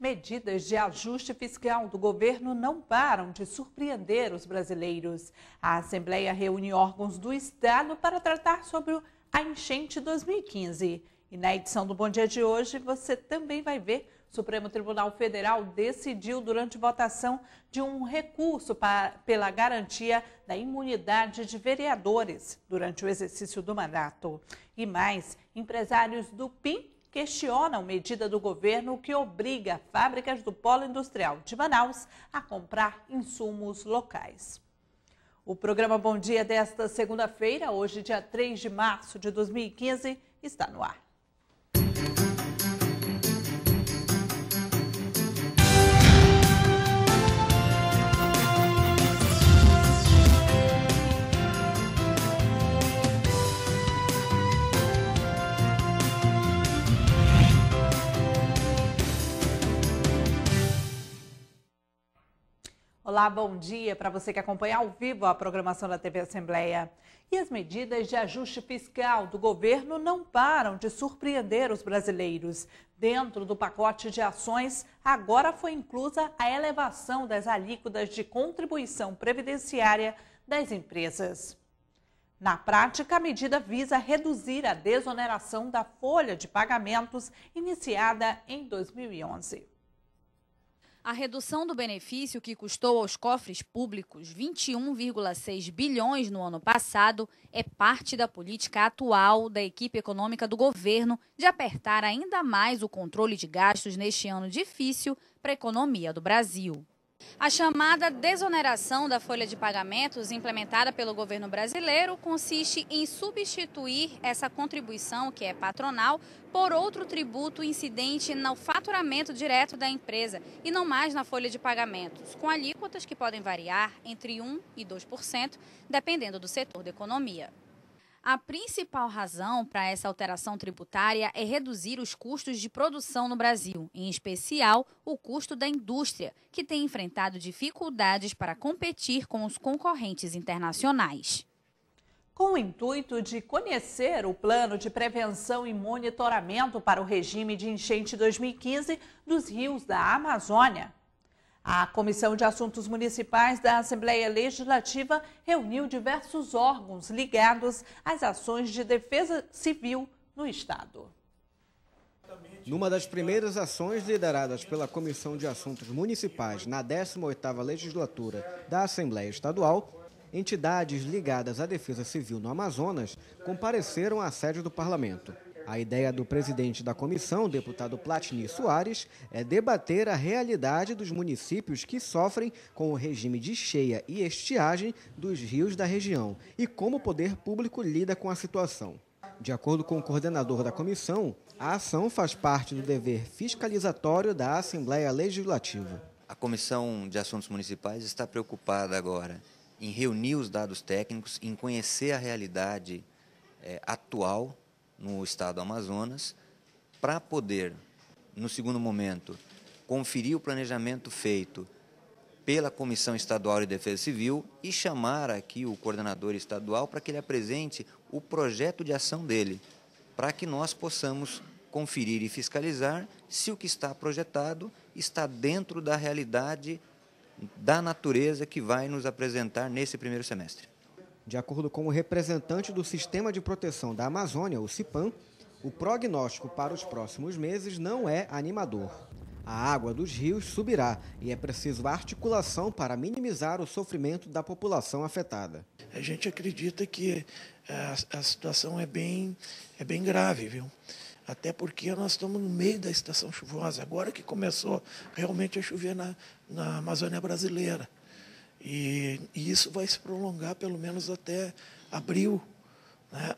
Medidas de ajuste fiscal do governo não param de surpreender os brasileiros. A Assembleia reúne órgãos do Estado para tratar sobre a enchente 2015. E na edição do Bom Dia de hoje, você também vai ver o Supremo Tribunal Federal decidiu durante votação de um recurso pela garantia da imunidade de vereadores durante o exercício do mandato. E mais, empresários do PIN questionam medida do governo que obriga fábricas do Polo Industrial de Manaus a comprar insumos locais. O programa Bom Dia desta segunda-feira, hoje dia 3 de março de 2015, está no ar. Olá, bom dia para você que acompanha ao vivo a programação da TV Assembleia. E as medidas de ajuste fiscal do governo não param de surpreender os brasileiros. Dentro do pacote de ações, agora foi inclusa a elevação das alíquotas de contribuição previdenciária das empresas. Na prática, a medida visa reduzir a desoneração da folha de pagamentos iniciada em 2011. A redução do benefício, que custou aos cofres públicos 21,6 bilhões no ano passado, é parte da política atual da equipe econômica do governo de apertar ainda mais o controle de gastos neste ano difícil para a economia do Brasil. A chamada desoneração da folha de pagamentos implementada pelo governo brasileiro consiste em substituir essa contribuição, que é patronal, por outro tributo incidente no faturamento direto da empresa e não mais na folha de pagamentos, com alíquotas que podem variar entre 1% e 2%, dependendo do setor da economia. A principal razão para essa alteração tributária é reduzir os custos de produção no Brasil, em especial o custo da indústria, que tem enfrentado dificuldades para competir com os concorrentes internacionais. Com o intuito de conhecer o plano de prevenção e monitoramento para o regime de enchente 2015 dos rios da Amazônia, a Comissão de Assuntos Municipais da Assembleia Legislativa reuniu diversos órgãos ligados às ações de defesa civil no Estado. Numa das primeiras ações lideradas pela Comissão de Assuntos Municipais na 18ª Legislatura da Assembleia Estadual, entidades ligadas à defesa civil no Amazonas compareceram à sede do Parlamento. A ideia do presidente da comissão, deputado Platini Soares, é debater a realidade dos municípios que sofrem com o regime de cheia e estiagem dos rios da região e como o poder público lida com a situação. De acordo com o coordenador da comissão, a ação faz parte do dever fiscalizatório da Assembleia Legislativa. A Comissão de Assuntos Municipais está preocupada agora em reunir os dados técnicos, em conhecer a realidade atual no estado do Amazonas, para poder, no segundo momento, conferir o planejamento feito pela Comissão Estadual de Defesa Civil e chamar aqui o coordenador estadual para que ele apresente o projeto de ação dele, para que nós possamos conferir e fiscalizar se o que está projetado está dentro da realidade da natureza que vai nos apresentar nesse primeiro semestre. De acordo com o representante do Sistema de Proteção da Amazônia, o CIPAM, o prognóstico para os próximos meses não é animador. A água dos rios subirá e é preciso articulação para minimizar o sofrimento da população afetada. A gente acredita que a situação é bem grave, viu? Até porque nós estamos no meio da estação chuvosa, agora que começou realmente a chover na Amazônia brasileira. E isso vai se prolongar pelo menos até abril. Né?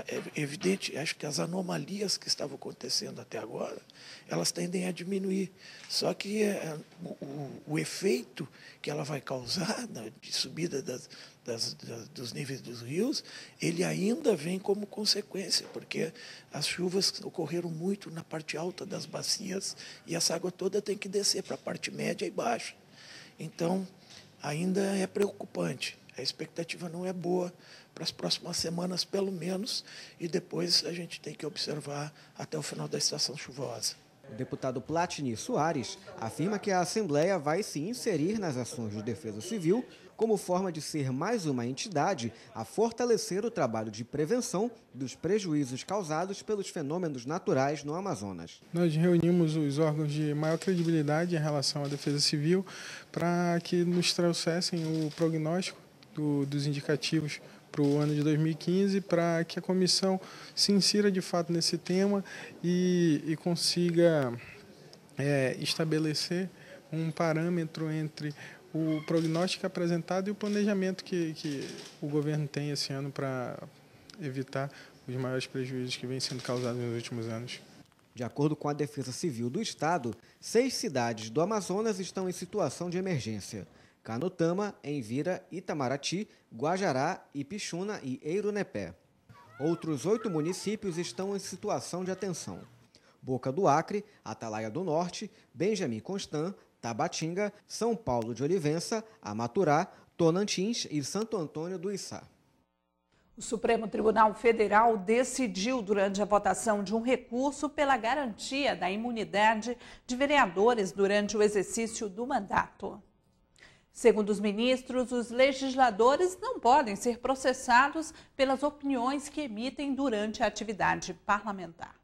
É evidente, acho que as anomalias que estavam acontecendo até agora, elas tendem a diminuir. Só que o efeito que ela vai causar de subida dos níveis dos rios, ele ainda vem como consequência, porque as chuvas ocorreram muito na parte alta das bacias e essa água toda tem que descer para a parte média e baixa. Então, ainda é preocupante. A expectativa não é boa para as próximas semanas, pelo menos, e depois a gente tem que observar até o final da estação chuvosa. O deputado Platini Soares afirma que a Assembleia vai se inserir nas ações de defesa civil como forma de ser mais uma entidade a fortalecer o trabalho de prevenção dos prejuízos causados pelos fenômenos naturais no Amazonas. Nós reunimos os órgãos de maior credibilidade em relação à defesa civil para que nos trouxessem o prognóstico dos indicativos para o ano de 2015, para que a comissão se insira de fato nesse tema e consiga estabelecer um parâmetro entre o prognóstico apresentado e o planejamento que o governo tem esse ano para evitar os maiores prejuízos que vêm sendo causados nos últimos anos. De acordo com a Defesa Civil do Estado, 6 cidades do Amazonas estão em situação de emergência: Canutama, Envira, Itamaraty, Guajará, Ipixuna e Eirunepé. Outros 8 municípios estão em situação de atenção: Boca do Acre, Atalaia do Norte, Benjamin Constant, Tabatinga, São Paulo de Olivença, Amaturá, Tonantins e Santo Antônio do Içá. O Supremo Tribunal Federal decidiu durante a votação de um recurso pela garantia da imunidade de vereadores durante o exercício do mandato. Segundo os ministros, os legisladores não podem ser processados pelas opiniões que emitem durante a atividade parlamentar.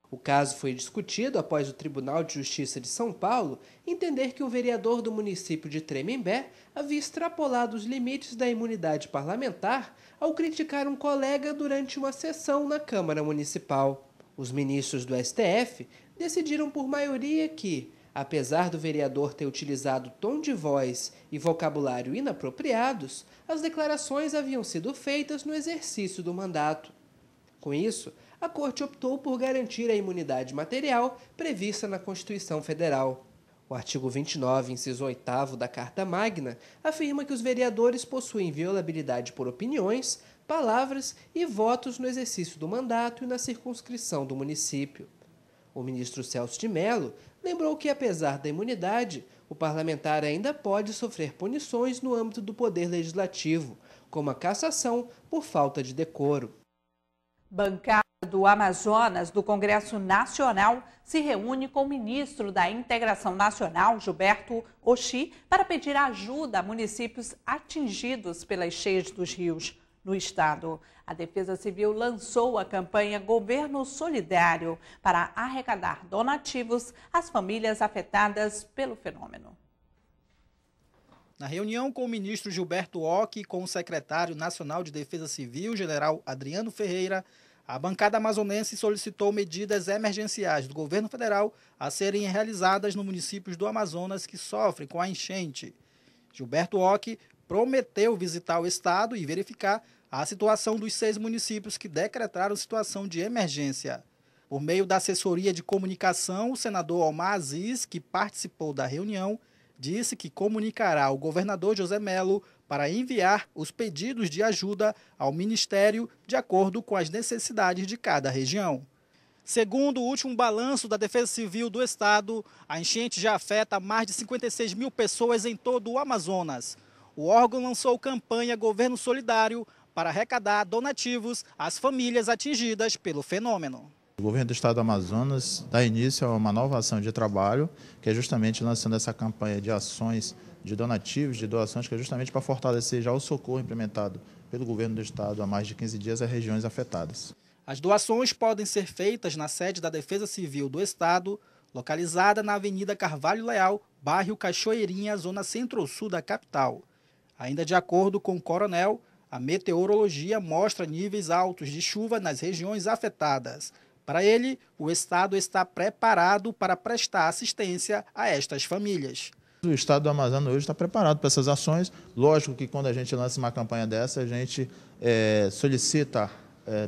O caso foi discutido após o Tribunal de Justiça de São Paulo entender que um vereador do município de Tremembé havia extrapolado os limites da imunidade parlamentar ao criticar um colega durante uma sessão na Câmara Municipal. Os ministros do STF decidiram por maioria que, apesar do vereador ter utilizado tom de voz e vocabulário inapropriados, as declarações haviam sido feitas no exercício do mandato. Com isso, a Corte optou por garantir a imunidade material prevista na Constituição Federal. O artigo 29, inciso 8º da Carta Magna, afirma que os vereadores possuem inviolabilidade por opiniões, palavras e votos no exercício do mandato e na circunscrição do município. O ministro Celso de Mello lembrou que, apesar da imunidade, o parlamentar ainda pode sofrer punições no âmbito do Poder Legislativo, como a cassação por falta de decoro. Bancada do Amazonas do Congresso Nacional se reúne com o ministro da Integração Nacional, Gilberto Oxi, para pedir ajuda a municípios atingidos pelas cheias dos rios no estado. A Defesa Civil lançou a campanha Governo Solidário para arrecadar donativos às famílias afetadas pelo fenômeno. Na reunião com o ministro Gilberto Oxi e com o secretário nacional de Defesa Civil, general Adriano Ferreira, a bancada amazonense solicitou medidas emergenciais do governo federal a serem realizadas nos municípios do Amazonas que sofrem com a enchente. Gilberto Oxi prometeu visitar o estado e verificar a situação dos 6 municípios que decretaram situação de emergência. Por meio da assessoria de comunicação, o senador Omar Aziz, que participou da reunião, disse que comunicará ao governador José Mello para enviar os pedidos de ajuda ao Ministério de acordo com as necessidades de cada região. Segundo o último balanço da Defesa Civil do Estado, a enchente já afeta mais de 56 mil pessoas em todo o Amazonas. O órgão lançou campanha Governo Solidário para arrecadar donativos às famílias atingidas pelo fenômeno. O governo do estado do Amazonas dá início a uma nova ação de trabalho, que é justamente lançando essa campanha de ações de donativos, de doações, que é justamente para fortalecer já o socorro implementado pelo governo do estado há mais de 15 dias às regiões afetadas. As doações podem ser feitas na sede da Defesa Civil do Estado, localizada na Avenida Carvalho Leal, bairro Cachoeirinha, zona centro-sul da capital. Ainda de acordo com o coronel, a meteorologia mostra níveis altos de chuva nas regiões afetadas. Para ele, o Estado está preparado para prestar assistência a estas famílias. O Estado do Amazonas hoje está preparado para essas ações. Lógico que quando a gente lança uma campanha dessa, a gente solicita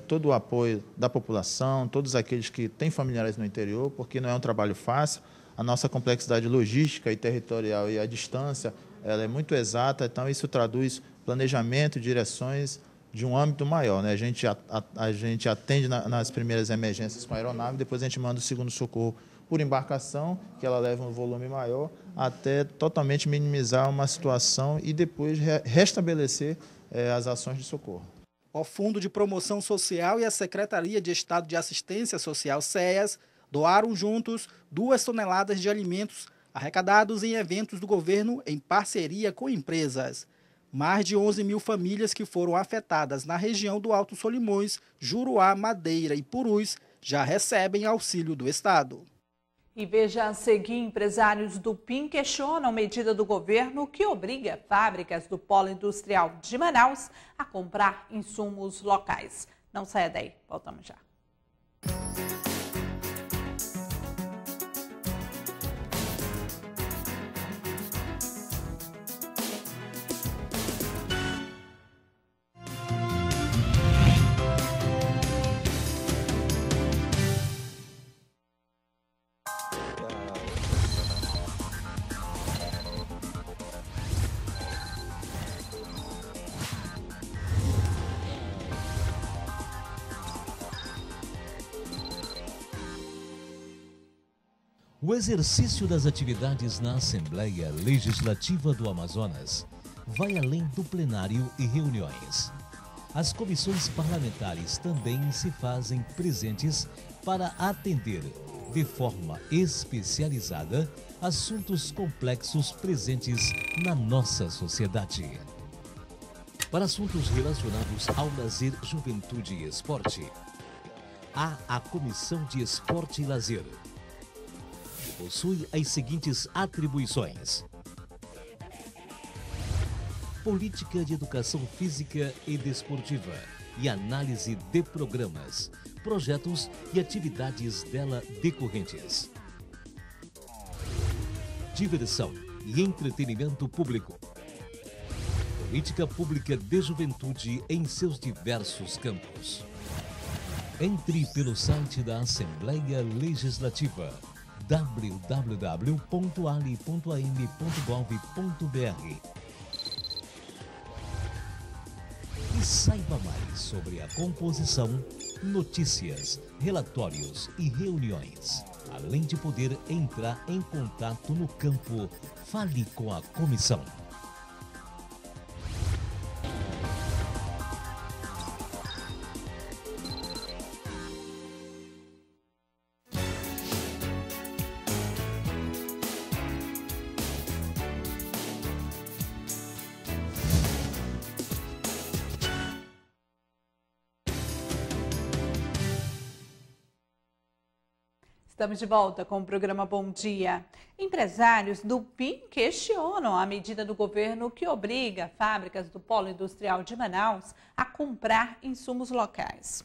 todo o apoio da população, todos aqueles que têm familiares no interior, porque não é um trabalho fácil. A nossa complexidade logística e territorial e a distância ela é muito exata, então isso traduz planejamento, direções de um âmbito maior, né? A gente atende nas primeiras emergências com a aeronave, depois a gente manda o segundo socorro por embarcação, que ela leva um volume maior, até totalmente minimizar uma situação e depois restabelecer as ações de socorro. O Fundo de Promoção Social e a Secretaria de Estado de Assistência Social, SEAS, doaram juntos 2 toneladas de alimentos arrecadados em eventos do governo em parceria com empresas. Mais de 11 mil famílias que foram afetadas na região do Alto Solimões, Juruá, Madeira e Purus já recebem auxílio do Estado. E veja a seguir, empresários do PIN questionam medida do governo que obriga fábricas do polo industrial de Manaus a comprar insumos locais. Não saia daí, voltamos já. O exercício das atividades na Assembleia Legislativa do Amazonas vai além do plenário e reuniões. As comissões parlamentares também se fazem presentes para atender, de forma especializada, assuntos complexos presentes na nossa sociedade. Para assuntos relacionados ao lazer, juventude e esporte, há a Comissão de Esporte e Lazer. Possui as seguintes atribuições: política de educação física e desportiva e análise de programas, projetos e atividades dela decorrentes. Diversão e entretenimento público. Política pública de juventude em seus diversos campos. Entre pelo site da Assembleia Legislativa www.ali.am.gov.br e saiba mais sobre a composição, notícias, relatórios e reuniões. Além de poder entrar em contato no campo, fale com a comissão. Estamos de volta com o programa Bom Dia. Empresários do PIN questionam a medida do governo que obriga fábricas do polo industrial de Manaus a comprar insumos locais.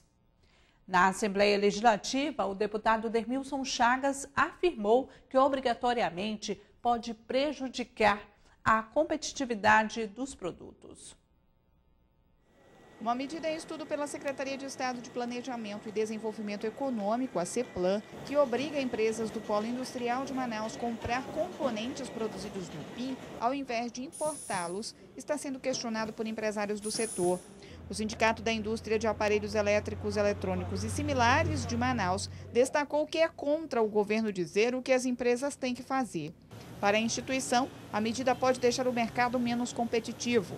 Na Assembleia Legislativa, o deputado Dermilson Chagas afirmou que obrigatoriamente pode prejudicar a competitividade dos produtos. Uma medida em estudo pela Secretaria de Estado de Planejamento e Desenvolvimento Econômico, a CEPLAN, que obriga empresas do polo industrial de Manaus a comprar componentes produzidos no PIN, ao invés de importá-los, está sendo questionado por empresários do setor. O Sindicato da Indústria de Aparelhos Elétricos, Eletrônicos e Similares de Manaus destacou que é contra o governo dizer o que as empresas têm que fazer. Para a instituição, a medida pode deixar o mercado menos competitivo.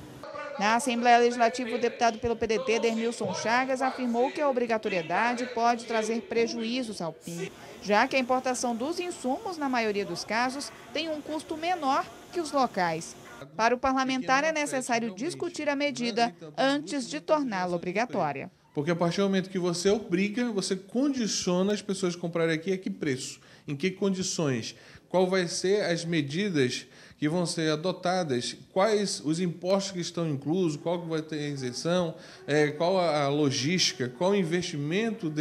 Na Assembleia Legislativa, o deputado pelo PDT, Dermilson Chagas, afirmou que a obrigatoriedade pode trazer prejuízos ao PIN, já que a importação dos insumos, na maioria dos casos, tem um custo menor que os locais. Para o parlamentar, é necessário discutir a medida antes de torná-la obrigatória. Porque a partir do momento que você obriga, você condiciona as pessoas a comprarem aqui a que preço, em que condições, qual vai ser as medidas que vão ser adotadas, quais os impostos que estão inclusos, qual que vai ter a isenção, qual a logística, qual o investimento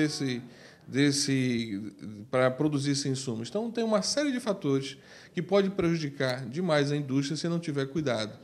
para produzir esse insumo. Então, tem uma série de fatores que pode prejudicar demais a indústria se não tiver cuidado.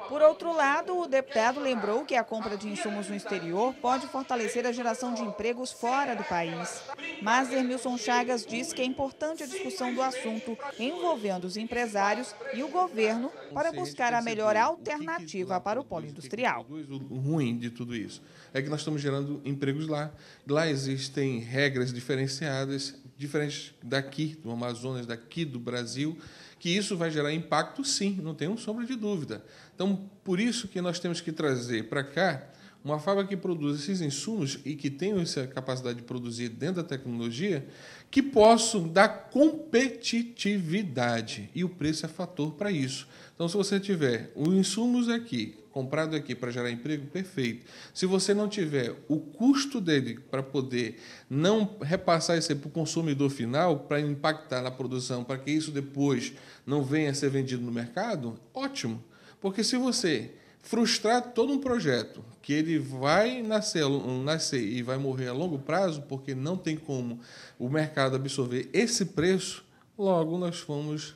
Por outro lado, o deputado lembrou que a compra de insumos no exterior pode fortalecer a geração de empregos fora do país. Mas Dermilson Chagas disse que é importante a discussão do assunto envolvendo os empresários e o governo para buscar a melhor alternativa para o polo industrial. O ruim de tudo isso é que nós estamos gerando empregos lá. Lá existem regras diferenciadas, diferentes daqui, do Amazonas, daqui do Brasil, que isso vai gerar impacto, sim, não tenho sombra de dúvida. Então, por isso que nós temos que trazer para cá uma fábrica que produz esses insumos e que tem essa capacidade de produzir dentro da tecnologia, que possam dar competitividade. E o preço é fator para isso. Então, se você tiver os insumos aqui, comprado aqui para gerar emprego, perfeito. Se você não tiver o custo dele para poder não repassar isso para o consumidor final, para impactar na produção, para que isso depois não venha a ser vendido no mercado, ótimo. Porque se você frustrar todo um projeto que ele vai nascer e vai morrer a longo prazo, porque não tem como o mercado absorver esse preço, logo nós vamos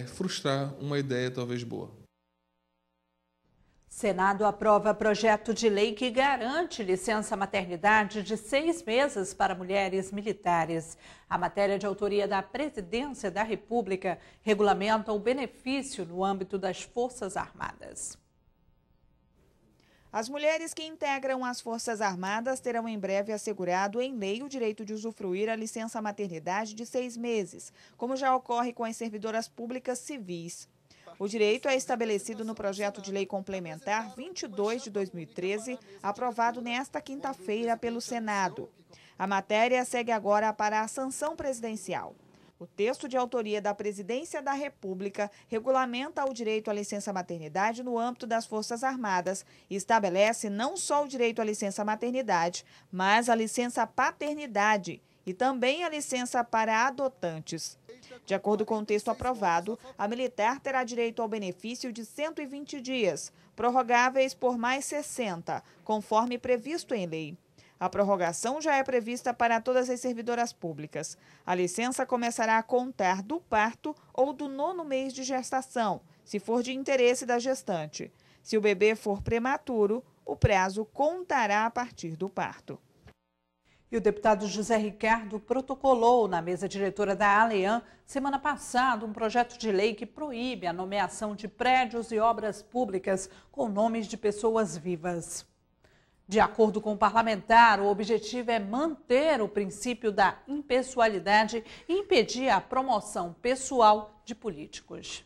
frustrar uma ideia talvez boa. Senado aprova projeto de lei que garante licença maternidade de 6 meses para mulheres militares. A matéria de autoria da Presidência da República regulamenta o benefício no âmbito das Forças Armadas. As mulheres que integram as Forças Armadas terão em breve assegurado em lei o direito de usufruir a licença maternidade de 6 meses, como já ocorre com as servidoras públicas civis. O direito é estabelecido no projeto de lei complementar 22 de 2013, aprovado nesta quinta-feira pelo Senado. A matéria segue agora para a sanção presidencial. O texto de autoria da Presidência da República regulamenta o direito à licença maternidade no âmbito das Forças Armadas e estabelece não só o direito à licença maternidade, mas a licença paternidade e também a licença para adotantes. De acordo com o texto aprovado, a militar terá direito ao benefício de 120 dias, prorrogáveis por mais 60, conforme previsto em lei. A prorrogação já é prevista para todas as servidoras públicas. A licença começará a contar do parto ou do 9º mês de gestação, se for de interesse da gestante. Se o bebê for prematuro, o prazo contará a partir do parto. E o deputado José Ricardo protocolou na mesa diretora da ALEAN, semana passada, um projeto de lei que proíbe a nomeação de prédios e obras públicas com nomes de pessoas vivas. De acordo com o parlamentar, o objetivo é manter o princípio da impessoalidade e impedir a promoção pessoal de políticos.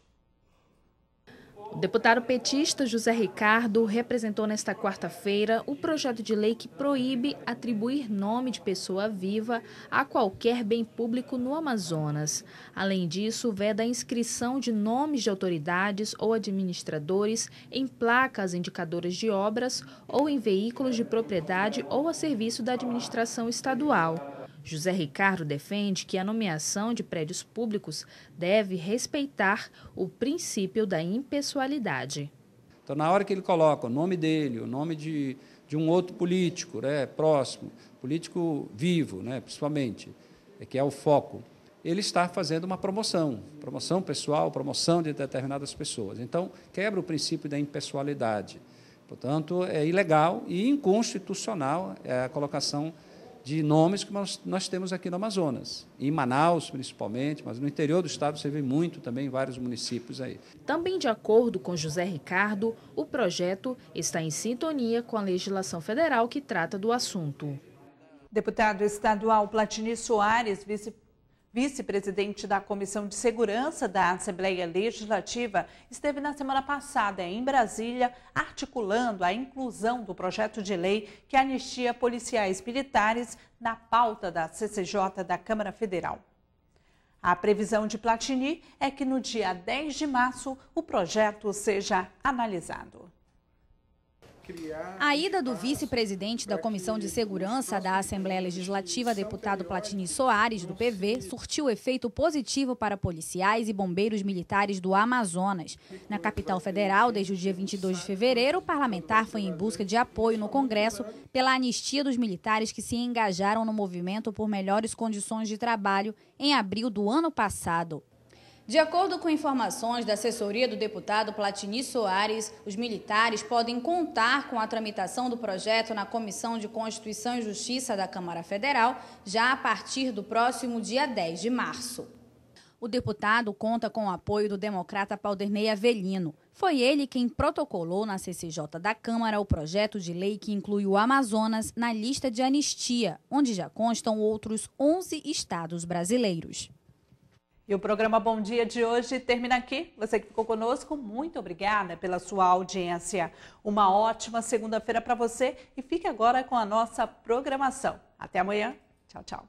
O deputado petista José Ricardo representou nesta quarta-feira o projeto de lei que proíbe atribuir nome de pessoa viva a qualquer bem público no Amazonas. Além disso, veda a inscrição de nomes de autoridades ou administradores em placas indicadoras de obras ou em veículos de propriedade ou a serviço da administração estadual. José Ricardo defende que a nomeação de prédios públicos deve respeitar o princípio da impessoalidade. Então, na hora que ele coloca o nome dele, o nome de um outro político, próximo, político vivo, principalmente, que é o foco, ele está fazendo uma promoção pessoal, promoção de determinadas pessoas. Então, quebra o princípio da impessoalidade. Portanto, é ilegal e inconstitucional a colocação de nomes que nós temos aqui no Amazonas, em Manaus principalmente, mas no interior do estado você vê muito também em vários municípios aí. Também de acordo com José Ricardo, o projeto está em sintonia com a legislação federal que trata do assunto. Deputado estadual Platini Soares, vice-presidente da Comissão de Segurança da Assembleia Legislativa, esteve na semana passada em Brasília articulando a inclusão do projeto de lei que anistia policiais militares na pauta da CCJ da Câmara Federal. A previsão de Platini é que no dia 10 de março o projeto seja analisado. A ida do vice-presidente da Comissão de Segurança da Assembleia Legislativa, deputado Platini Soares, do PV, surtiu efeito positivo para policiais e bombeiros militares do Amazonas. Na capital federal, desde o dia 22 de fevereiro, o parlamentar foi em busca de apoio no Congresso pela anistia dos militares que se engajaram no movimento por melhores condições de trabalho em abril do ano passado. De acordo com informações da assessoria do deputado Platini Soares, os militares podem contar com a tramitação do projeto na Comissão de Constituição e Justiça da Câmara Federal já a partir do próximo dia 10 de março. O deputado conta com o apoio do democrata Paulderney Avelino. Foi ele quem protocolou na CCJ da Câmara o projeto de lei que inclui o Amazonas na lista de anistia, onde já constam outros 11 estados brasileiros. E o programa Bom Dia de hoje termina aqui. Você que ficou conosco, muito obrigada pela sua audiência. Uma ótima segunda-feira para você e fique agora com a nossa programação. Até amanhã. Tchau, tchau.